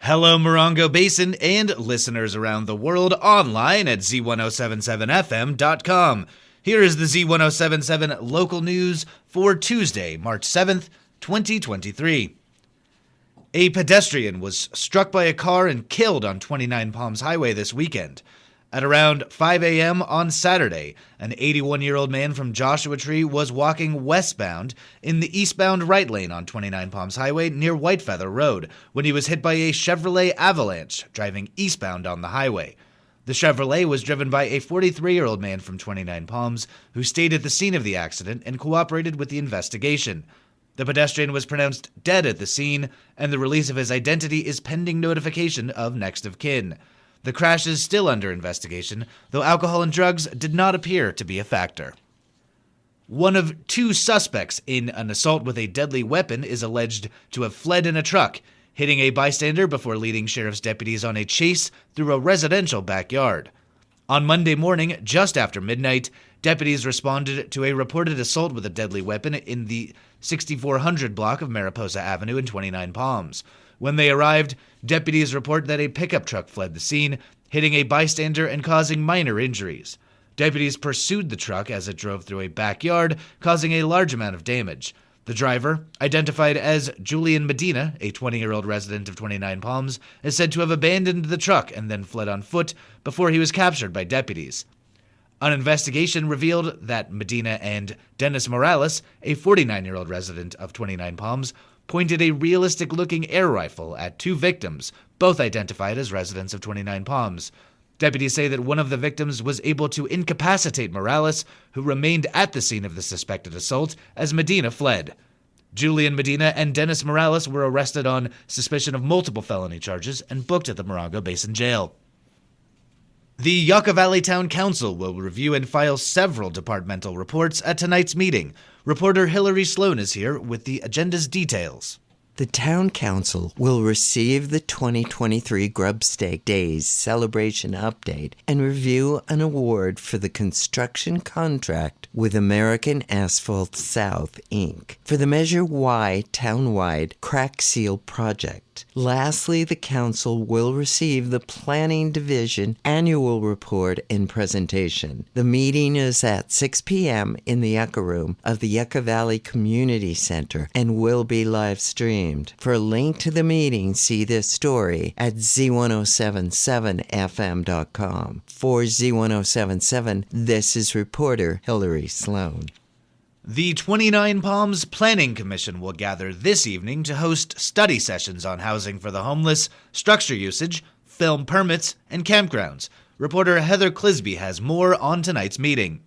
Hello, Morongo Basin and listeners around the world online at Z107.7 FM.com. Here is the Z107.7 local news for Tuesday, March 7th, 2023. A pedestrian was struck by a car and killed on 29 Palms Highway this weekend. At around 5 a.m. on Saturday, an 81-year-old man from Joshua Tree was walking westbound in the eastbound right lane on 29 Palms Highway near Whitefeather Road when he was hit by a Chevrolet Avalanche driving eastbound on the highway. The Chevrolet was driven by a 43-year-old man from 29 Palms who stayed at the scene of the accident and cooperated with the investigation. The pedestrian was pronounced dead at the scene, and the release of his identity is pending notification of next of kin. The crash is still under investigation, though alcohol and drugs did not appear to be a factor. One of two suspects in an assault with a deadly weapon is alleged to have fled in a truck, hitting a bystander before leading sheriff's deputies on a chase through a residential backyard. On Monday morning, just after midnight, deputies responded to a reported assault with a deadly weapon in the 6400 block of Mariposa Avenue in 29 Palms. When they arrived, deputies report that a pickup truck fled the scene, hitting a bystander and causing minor injuries. Deputies pursued the truck as it drove through a backyard, causing a large amount of damage. The driver, identified as Julian Medina, a 20-year-old resident of 29 Palms, is said to have abandoned the truck and then fled on foot before he was captured by deputies. An investigation revealed that Medina and Dennis Morales, a 49-year-old resident of 29 Palms, pointed a realistic-looking air rifle at two victims, both identified as residents of 29 Palms. Deputies say that one of the victims was able to incapacitate Morales, who remained at the scene of the suspected assault as Medina fled. Julian Medina and Dennis Morales were arrested on suspicion of multiple felony charges and booked at the Morongo Basin Jail. The Yucca Valley Town Council will review and file several departmental reports at tonight's meeting. Reporter Hillary Sloan is here with the agenda's details. The Town Council will receive the 2023 Grubstake Days celebration update and review an award for the construction contract with American Asphalt South, Inc. for the Measure Y townwide crack seal project. Lastly, the Council will receive the Planning Division annual report and presentation. The meeting is at 6 p.m. in the Yucca Room of the Yucca Valley Community Center and will be live streamed. For a link to the meeting, see this story at Z107.7fm.com. For Z107.7, this is reporter Hillary Sloan. The 29 Palms Planning Commission will gather this evening to host study sessions on housing for the homeless, structure usage, film permits, and campgrounds. Reporter Heather Clisby has more on tonight's meeting.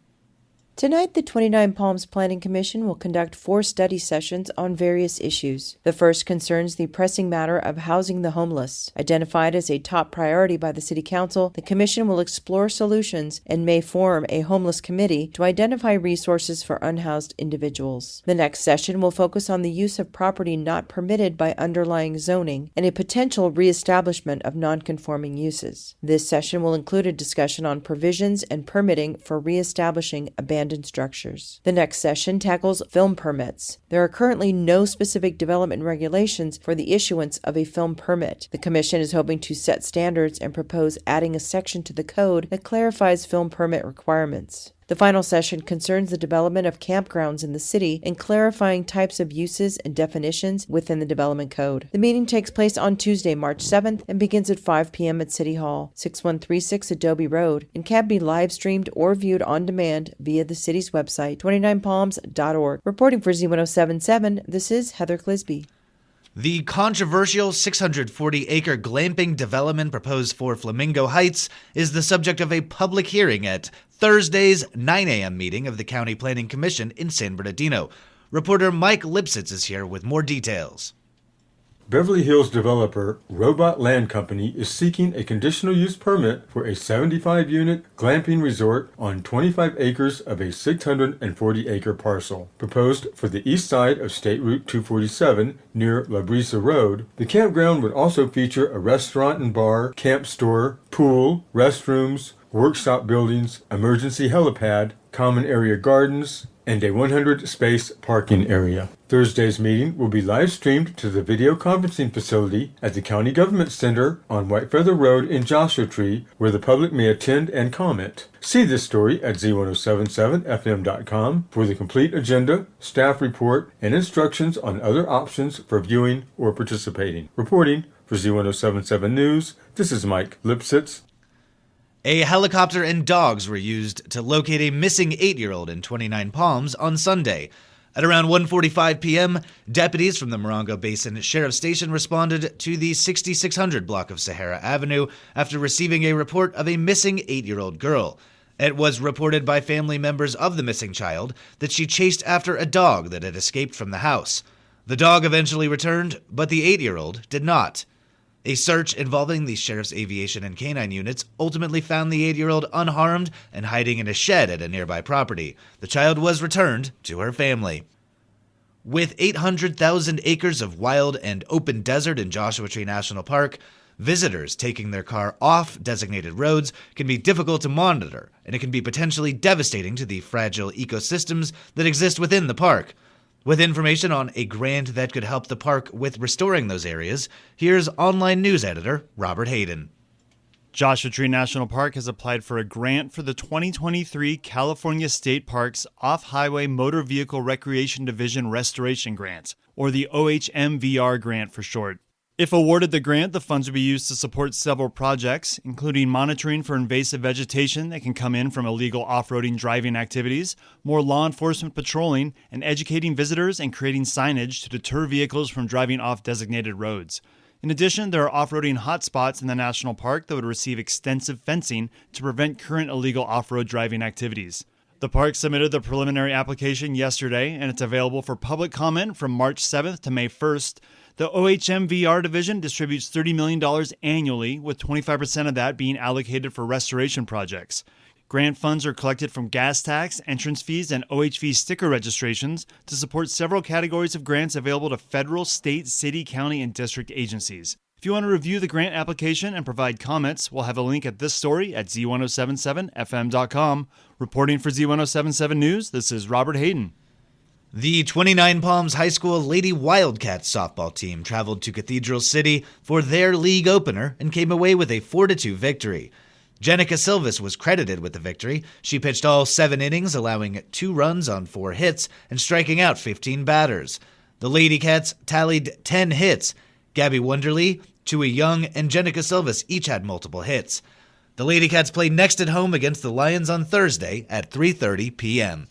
Tonight, the 29 Palms Planning Commission will conduct 4 study sessions on various issues. The first concerns the pressing matter of housing the homeless. Identified as a top priority by the City Council, the Commission will explore solutions and may form a homeless committee to identify resources for unhoused individuals. The next session will focus on the use of property not permitted by underlying zoning and a potential reestablishment of nonconforming uses. This session will include a discussion on provisions and permitting for reestablishing abandoned structures. The next session tackles film permits. There are currently no specific development regulations for the issuance of a film permit. The Commission is hoping to set standards and propose adding a section to the code that clarifies film permit requirements. The final session concerns the development of campgrounds in the city and clarifying types of uses and definitions within the development code. The meeting takes place on Tuesday, March 7th and begins at 5 p.m. at City Hall, 6136 Adobe Road, and can be live streamed or viewed on demand via the city's website, 29palms.org. Reporting for Z107.7, this is Heather Clisby. The controversial 640-acre glamping development proposed for Flamingo Heights is the subject of a public hearing at Thursday's 9 a.m. meeting of the County Planning Commission in San Bernardino. Reporter Mike Lipsitz is here with more details. Beverly Hills developer Robot Land Company is seeking a conditional use permit for a 75-unit glamping resort on 25 acres of a 640-acre parcel. Proposed for the east side of State Route 247 near La Brisa Road, the campground would also feature a restaurant and bar, camp store, pool, restrooms, workshop buildings, emergency helipad, common area gardens, and a 100-space parking area. Thursday's meeting will be live streamed to the video conferencing facility at the County Government Center on White Feather Road in Joshua Tree, where the public may attend and comment. See this story at Z107.7fm.com for the complete agenda, staff report, and instructions on other options for viewing or participating. Reporting for Z107.7 News, this is Mike Lipsitz. A helicopter and dogs were used to locate a missing 8-year-old in 29 Palms on Sunday. At around 1:45 p.m., deputies from the Morongo Basin Sheriff's Station responded to the 6600 block of Sahara Avenue after receiving a report of a missing 8-year-old girl. It was reported by family members of the missing child that she chased after a dog that had escaped from the house. The dog eventually returned, but the 8-year-old did not. A search involving the Sheriff's Aviation and Canine units ultimately found the 8-year-old unharmed and hiding in a shed at a nearby property. The child was returned to her family. With 800,000 acres of wild and open desert in Joshua Tree National Park, visitors taking their car off designated roads can be difficult to monitor, and it can be potentially devastating to the fragile ecosystems that exist within the park. With information on a grant that could help the park with restoring those areas, here's online news editor Robert Hayden. Joshua Tree National Park has applied for a grant for the 2023 California State Parks Off-Highway Motor Vehicle Recreation Division Restoration Grant, or the OHMVR grant for short. If awarded the grant, the funds will be used to support several projects, including monitoring for invasive vegetation that can come in from illegal off-roading driving activities, more law enforcement patrolling, and educating visitors and creating signage to deter vehicles from driving off designated roads. In addition, there are off-roading hotspots in the national park that would receive extensive fencing to prevent current illegal off-road driving activities. The park submitted the preliminary application yesterday, and it's available for public comment from March 7th to May 1st. The OHMVR division distributes $30 million annually, with 25% of that being allocated for restoration projects. Grant funds are collected from gas tax, entrance fees, and OHV sticker registrations to support several categories of grants available to federal, state, city, county, and district agencies. If you want to review the grant application and provide comments, we'll have a link at this story at Z107.7fm.com. Reporting for Z107.7 News, this is Robert Hayden. The 29 Palms High School Lady Wildcats softball team traveled to Cathedral City for their league opener and came away with a 4-2 victory. Jenica Silvis was credited with the victory. She pitched all 7 innings, allowing 2 runs on 4 hits and striking out 15 batters. The Lady Cats tallied 10 hits. Gabby Wonderly, Tua Young, and Jenica Silvis each had multiple hits. The Lady Cats play next at home against the Lions on Thursday at 3:30 p.m.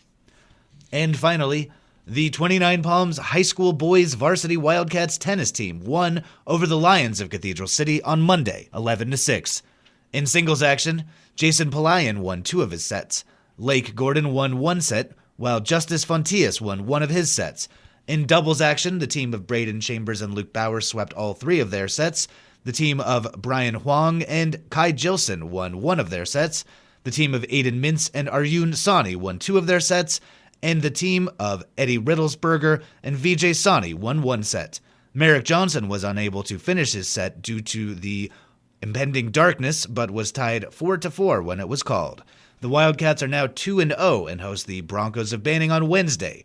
And finally, the 29 Palms High School Boys Varsity Wildcats tennis team won over the Lions of Cathedral City on Monday, 11-6. In singles action, Jason Palayan won 2 of his sets. Lake Gordon won 1 set, while Justice Fontius won 1 of his sets. In doubles action, the team of Braden Chambers and Luke Bauer swept all 3 of their sets. The team of Brian Huang and Kai Jilson won 1 of their sets. The team of Aiden Mintz and Aryun Sani won 2 of their sets. And the team of Eddie Riddlesberger and Vijay Sani won 1 set. Merrick Johnson was unable to finish his set due to the impending darkness, but was tied 4-4 when it was called. The Wildcats are now 2-0 and host the Broncos of Banning on Wednesday.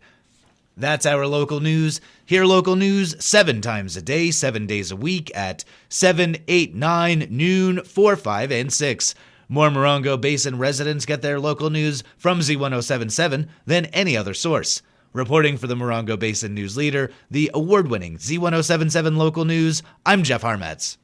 That's our local news. Hear local news 7 times a day, 7 days a week at 7, 8, 9, noon, 4, 5, and 6. More Morongo Basin residents get their local news from Z107.7 than any other source. Reporting for the Morongo Basin News Leader, the award-winning Z107.7 Local News, I'm Jeff Harmetz.